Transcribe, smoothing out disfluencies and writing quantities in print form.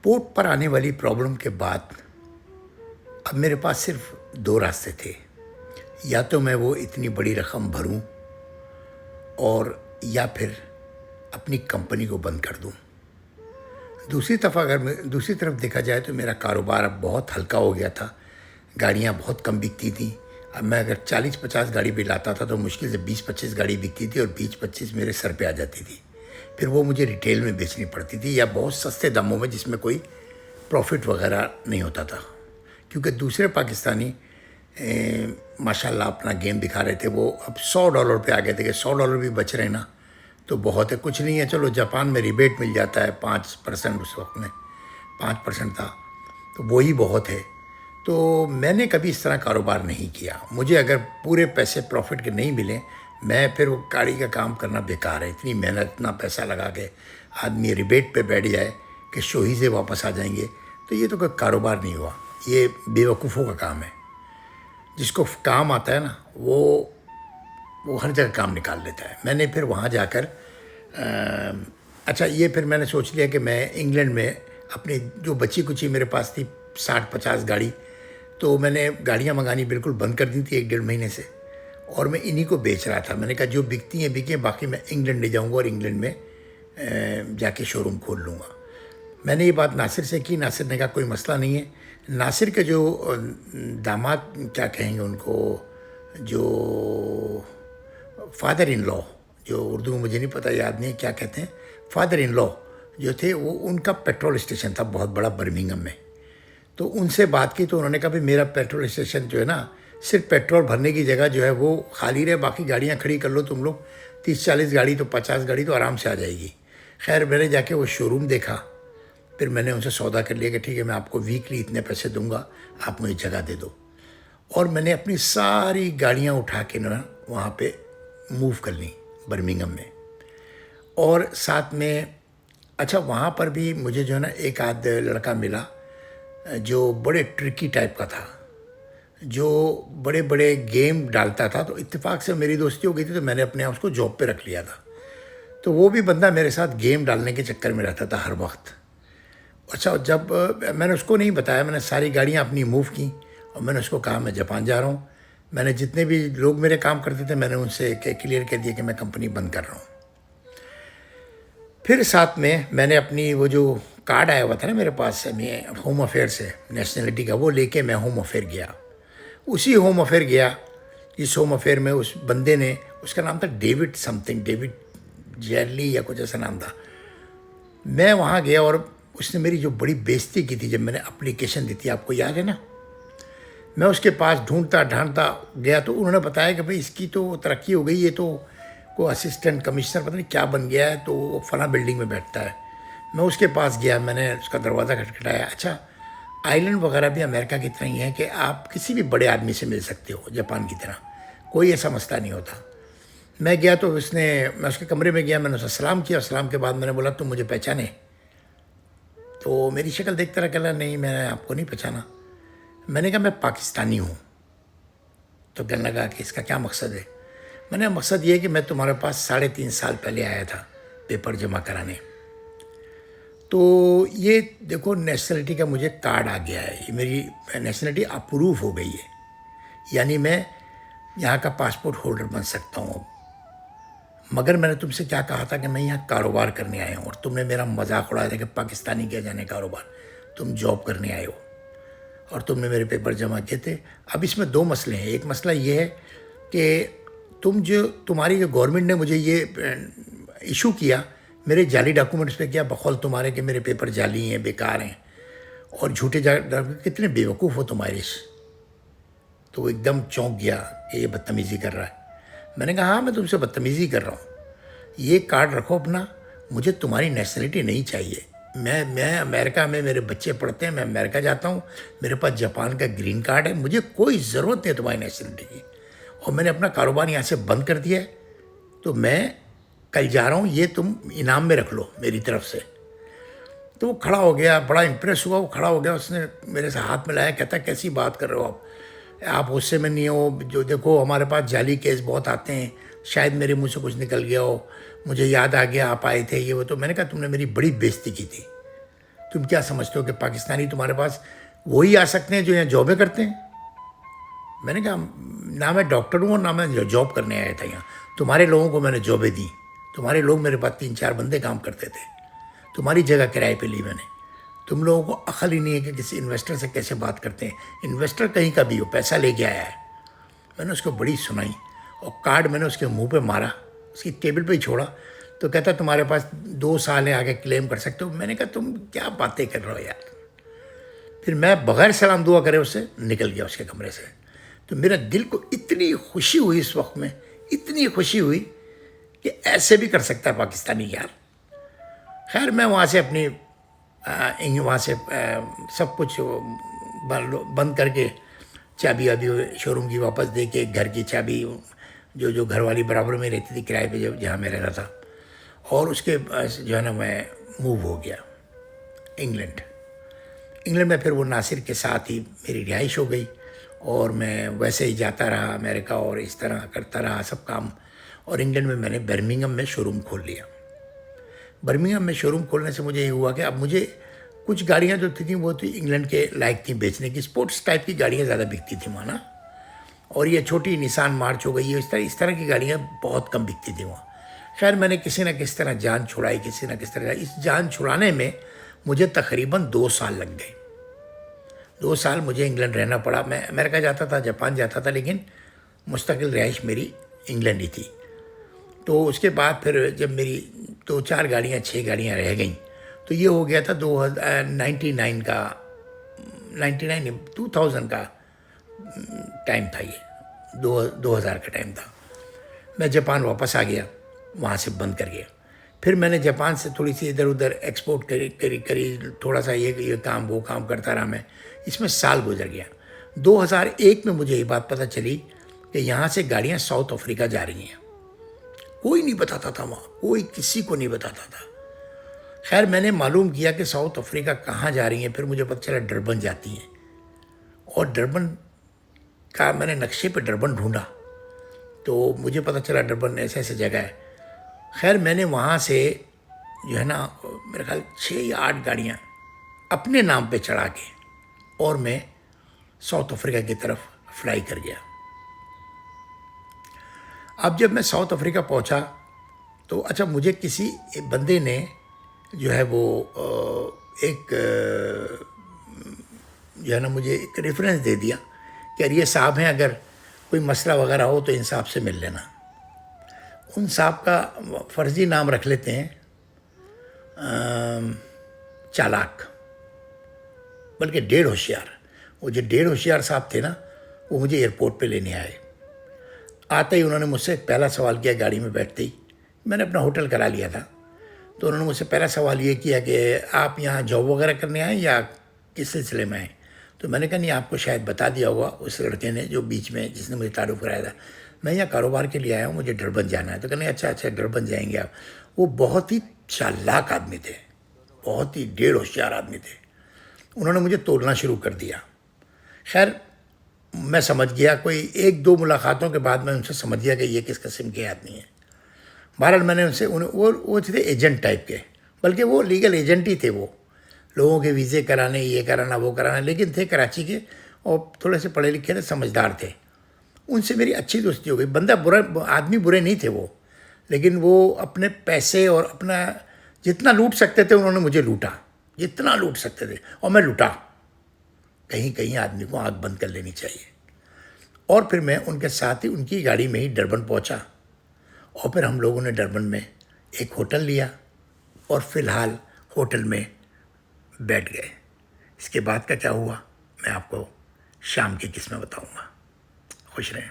Port पर आने वाली प्रॉब्लम के बाद अब मेरे पास सिर्फ दो रास्ते थे। या तो मैं वो इतनी बड़ी रकम भरूं और या फिर अपनी कंपनी को बंद कर दूं। दूसरी तरफ देखा जाए तो मेरा कारोबार अब बहुत हल्का हो गया था। गाड़ियाँ बहुत कम बिकती थी। अब मैं अगर 40-50 गाड़ी भी लाता था तो मुश्किल से 20-25 गाड़ी बिकती थी और 20-25 मेरे सर पे आ जाती थी। फिर वो मुझे रिटेल में बेचनी पड़ती थी या बहुत सस्ते दामों में, जिसमें कोई प्रॉफिट वगैरह नहीं होता था, क्योंकि दूसरे पाकिस्तानी माशाल्लाह अपना गेम दिखा रहे थे। वो अब $100 पे आ गए थे कि $100 भी बच रहे ना तो बहुत है, कुछ नहीं है। चलो जापान में रिबेट मिल जाता है 5%, उस वक्त में 5% था, तो वही बहुत है। तो मैंने कभी इस तरह कारोबार नहीं किया। मुझे अगर पूरे पैसे प्रॉफिट के नहीं मिले, मैं फिर वो गाड़ी का काम करना बेकार है। इतनी मेहनत, इतना पैसा लगा के आदमी रिबेट पे बैठ जाए कि शोही से वापस आ जाएंगे, तो ये तो कोई कारोबार नहीं हुआ। ये बेवकूफ़ों का काम है। जिसको काम आता है ना वो हर जगह काम निकाल लेता है। मैंने फिर वहाँ जाकर अच्छा, ये फिर मैंने सोच लिया कि मैं इंग्लैंड में अपनी जो बची कुची मेरे पास थी 60-50 गाड़ी, तो मैंने गाड़ियाँ मंगानी बिल्कुल बंद कर दी थी 1-1.5 महीने से, और मैं इन्हीं को बेच रहा था। मैंने कहा जो बिकती हैं बिकें, बाकी मैं इंग्लैंड ले जाऊँगा और इंग्लैंड में जाके शोरूम खोल लूँगा। मैंने ये बात नासिर से की। नासिर ने कहा कोई मसला नहीं है। नासिर के जो दामाद, क्या कहेंगे उनको, जो फादर इन लॉ, जो उर्दू में मुझे नहीं पता, याद नहीं क्या कहते हैं, फादर इन लॉ जो थे, वो उनका पेट्रोल स्टेशन था बहुत बड़ा बर्मिंघम में। तो उनसे बात की तो उन्होंने कहा भाई मेरा पेट्रोल स्टेशन जो है ना, सिर्फ पेट्रोल भरने की जगह जो है वो खाली रहे, बाकी गाड़ियाँ खड़ी कर लो तुम लोग। 30-40 गाड़ी तो 50 गाड़ी तो आराम से आ जाएगी। खैर मैंने जाके वो शोरूम देखा, फिर मैंने उनसे सौदा कर लिया कि ठीक है मैं आपको वीकली इतने पैसे दूंगा, आप मुझे जगह दे दो। और मैंने अपनी सारी गाड़ियाँ उठा के ना वहाँ पे मूव कर ली बर्मिंघम में। और साथ में अच्छा, वहाँ पर भी मुझे जो है ना एक आध लड़का मिला जो बड़े ट्रिकी टाइप का था, जो बड़े बड़े गेम डालता था। तो इत्तेफाक से मेरी दोस्ती हो गई थी, तो मैंने अपने आप उसको जॉब पे रख लिया था। तो वो भी बंदा मेरे साथ गेम डालने के चक्कर में रहता था हर वक्त। अच्छा, जब मैंने उसको नहीं बताया, मैंने सारी गाड़ियाँ अपनी मूव की और मैंने उसको कहा मैं जापान जा रहा हूँ। मैंने जितने भी लोग मेरे काम करते थे मैंने उनसे क्लियर कर दिया कि मैं कंपनी बंद कर रहा हूँ। फिर साथ में मैंने अपनी वो जो कार्ड आया हुआ था ना मेरे पास, मैं होम अफेयर से नेशनलिटी का, वो लेके मैं होम अफेयर गया। उसी होम अफेयर गया जिस होम अफेयर में उस बंदे ने, उसका नाम था डेविड समथिंग, डेविड जेरली या कुछ ऐसा नाम था। मैं वहाँ गया और उसने मेरी जो बड़ी बेइज्जती की थी जब मैंने एप्लीकेशन दी थी, आपको याद है ना। मैं उसके पास ढूंढता ढांढता गया तो उन्होंने बताया कि भाई इसकी तो तरक्की हो गई, ये तो को असिस्टेंट कमिश्नर पता नहीं क्या बन गया है, तो वो फला बिल्डिंग में बैठता है। मैं उसके पास गया, मैंने उसका दरवाज़ा खटखटाया। अच्छा, आइलैंड वगैरह भी अमेरिका की तरह ही है कि आप किसी भी बड़े आदमी से मिल सकते हो, जापान की तरह कोई ऐसा मसला नहीं होता। मैं गया तो मैं उसके कमरे में गया, मैंने उससे सलाम किया। सलाम के बाद मैंने बोला तुम मुझे पहचाने? तो मेरी शक्ल देखता रहा, कहला नहीं मैंने आपको नहीं पहचाना। मैंने कहा मैं पाकिस्तानी हूँ। तो कहने लगा कि इसका क्या मकसद है? मैंने मकसद ये है कि मैं तुम्हारे पास 3.5 साल पहले आया था पेपर जमा कराने। तो ये देखो नेशनलिटी का मुझे कार्ड आ गया है, ये मेरी नेशनलिटी अप्रूव हो गई है, यानी मैं यहाँ का पासपोर्ट होल्डर बन सकता हूँ। मगर मैंने तुमसे क्या कहा था कि मैं यहाँ कारोबार करने आया हूँ, और तुमने मेरा मजाक उड़ाया था कि पाकिस्तानी क्या जाने कारोबार, तुम जॉब करने आए हो और तुमने मेरे पेपर जमा किए थे। अब इसमें दो मसले हैं। एक मसला ये है कि तुम्हारी जो गवर्नमेंट ने मुझे ये इशू किया, मेरे जाली डॉक्यूमेंट्स पे किया बखौल तुम्हारे कि मेरे पेपर जाली हैं, बेकार हैं और झूठे कितने बेवकूफ़ हो तुम्हारे। तो वो एकदम चौंक गया कि ये बदतमीज़ी कर रहा है। मैंने कहा हाँ मैं तुमसे बदतमीज़ी कर रहा हूँ, ये कार्ड रखो अपना, मुझे तुम्हारी नेशनलिटी नहीं चाहिए। मैं अमेरिका में मेरे बच्चे पढ़ते हैं, मैं अमेरिका जाता हूँ, मेरे पास जापान का ग्रीन कार्ड है, मुझे कोई ज़रूरत नहीं है तुम्हारी नेशनलिटी की। और मैंने अपना कारोबार यहाँ से बंद कर दिया है, तो मैं कल जा रहा हूँ, ये तुम इनाम में रख लो मेरी तरफ से। तो वो खड़ा हो गया, बड़ा इम्प्रेस हुआ, वो खड़ा हो गया, उसने मेरे से हाथ मिलाया, कहता कैसी बात कर रहे हो आप गुस्से में नहीं हो, जो देखो हमारे पास जाली केस बहुत आते हैं, शायद मेरे मुंह से कुछ निकल गया हो, मुझे याद आ गया आप आए थे, ये वो। तो मैंने कहा तुमने मेरी बड़ी बेइज्जती की थी। तुम क्या समझते हो कि पाकिस्तानी तुम्हारे पास वही आ सकते हैं जो यहाँ जॉबें करते हैं? मैंने कहा ना मैं डॉक्टर हूँ और ना मैं जॉब करने आया था यहाँ। तुम्हारे लोगों को मैंने जॉबें दी, तुम्हारे लोग मेरे पास 3-4 बंदे काम करते थे, तुम्हारी जगह किराए पे ली मैंने। तुम लोगों को अकल ही नहीं है कि किसी इन्वेस्टर से कैसे बात करते हैं। इन्वेस्टर कहीं का भी हो, पैसा लेके आया है। मैंने उसको बड़ी सुनाई और कार्ड मैंने उसके मुंह पे मारा, उसकी टेबल पे ही छोड़ा। तो कहता तुम्हारे पास 2 साल है, आगे क्लेम कर सकते हो। मैंने कहा तुम क्या बातें कर रहे हो यार। फिर मैं बग़ैर सलाम दुआ करे उससे निकल गया उसके कमरे से। तो मेरा दिल को इतनी खुशी हुई इस वक्त में, इतनी खुशी हुई कि ऐसे भी कर सकता है पाकिस्तानी यार। खैर मैं वहाँ से अपनी वहाँ से सब कुछ बंद करके चाबी अभी शोरूम की वापस दे के, घर की चाबी जो घर वाली बराबर में रहती थी किराए पे जहाँ मैं रह रहा था, और उसके जो है ना मैं मूव हो गया इंग्लैंड। इंग्लैंड में फिर वो नासिर के साथ ही मेरी रिहाइश हो गई और मैं वैसे ही जाता रहा अमेरिका और इस तरह करता रहा सब काम। और इंग्लैंड में मैंने बर्मिंघम में शोरूम खोल लिया। बर्मिंघम में शोरूम खोलने से मुझे ये हुआ कि अब मुझे कुछ गाड़ियाँ जो थी वो तो इंग्लैंड के लायक थी बेचने की, स्पोर्ट्स टाइप की गाड़ियाँ ज़्यादा बिकती थी वहाँ ना। और ये छोटी निसान मार्च हो गई, इस तरह की गाड़ियाँ बहुत कम बिकती थी वहाँ। खैर मैंने किसी न किस तरह जान छुड़ाई, किसी न किस तरह। इस जान छुड़ाने में मुझे तकरीबन 2 साल लग गए। 2 साल मुझे इंग्लैंड रहना पड़ा। मैं अमेरिका जाता था, जापान जाता था, लेकिन मुस्तकिल रिहाइश मेरी इंग्लैंड ही थी। तो उसके बाद फिर जब मेरी 2-4 गाड़ियाँ 6 गाड़ियाँ रह गईं, तो ये हो गया था 99 का 99 2000 का टाइम था, ये 2000 का टाइम था। मैं जापान वापस आ गया, वहाँ से बंद कर गया। फिर मैंने जापान से थोड़ी सी इधर उधर एक्सपोर्ट करी थोड़ा सा ये काम वो काम करता रहा मैं। इसमें साल गुजर गया। 2001 में मुझे ये बात पता चली कि यहाँ से गाड़ियाँ साउथ अफ्रीका जा रही हैं। कोई नहीं बताता था वहाँ, कोई किसी को नहीं बताता था। खैर मैंने मालूम किया कि साउथ अफ्रीका कहाँ जा रही हैं। फिर मुझे पता चला डरबन जाती हैं, और डरबन का मैंने नक्शे पे डरबन ढूंढा तो मुझे पता चला डरबन ऐसे ऐसे जगह है। खैर मैंने वहाँ से जो है ना मेरे ख्याल 6 या 8 गाड़ियाँ अपने नाम पे चढ़ा के और मैं साउथ अफ्रीका की तरफ फ्लाई कर गया। अब जब मैं साउथ अफ्रीका पहुंचा तो अच्छा मुझे किसी बंदे ने जो है वो एक जो है ना मुझे एक रेफरेंस दे दिया कि अरे ये साहब हैं, अगर कोई मसला वगैरह हो तो इन साहब से मिल लेना। उन साहब का फर्जी नाम रख लेते हैं चालाक, बल्कि डेढ़ होशियार। वो जो डेढ़ होशियार साहब थे ना, वो मुझे एयरपोर्ट पे लेने आए। आते ही उन्होंने मुझसे पहला सवाल किया, गाड़ी में बैठते ही मैंने अपना होटल करा लिया था, तो उन्होंने मुझसे पहला सवाल ये किया कि आप यहाँ जॉब वगैरह करने आए या किस सिलसिले में आए। तो मैंने कहा नहीं, आपको शायद बता दिया होगा उस लड़के ने जो बीच में जिसने मुझे तारुफ कराया था, मैं यहाँ कारोबार के लिए आया हूँ, मुझे डरबन जाना है। तो कहने अच्छा अच्छा डरबन जाएंगे आप। वो बहुत ही चालाक आदमी थे, बहुत ही डेढ़ होशियार आदमी थे। उन्होंने मुझे तोड़ना शुरू कर दिया। खैर मैं समझ गया, कोई 1-2 मुलाकातों के बाद मैं उनसे समझ गया कि ये किस किस्म के आदमी हैं। बहरहाल मैंने उनसे वो थे एजेंट टाइप के, बल्कि वो लीगल एजेंट ही थे। वो लोगों के वीज़े कराने, ये कराना वो कराना, लेकिन थे कराची के और थोड़े से पढ़े लिखे थे, समझदार थे। उनसे मेरी अच्छी दोस्ती हो गई। बंदा बुरा आदमी बुरे नहीं थे वो, लेकिन वो अपने पैसे और अपना जितना लूट सकते थे उन्होंने मुझे लूटा, जितना लूट सकते थे, और मैं लूटा। कहीं कहीं आदमी को आँख बंद कर लेनी चाहिए। और फिर मैं उनके साथ ही उनकी गाड़ी में ही डरबन पहुंचा, और फिर हम लोगों ने डरबन में एक होटल लिया और फ़िलहाल होटल में बैठ गए। इसके बाद का क्या हुआ मैं आपको शाम की किस्में बताऊंगा। खुश रहें।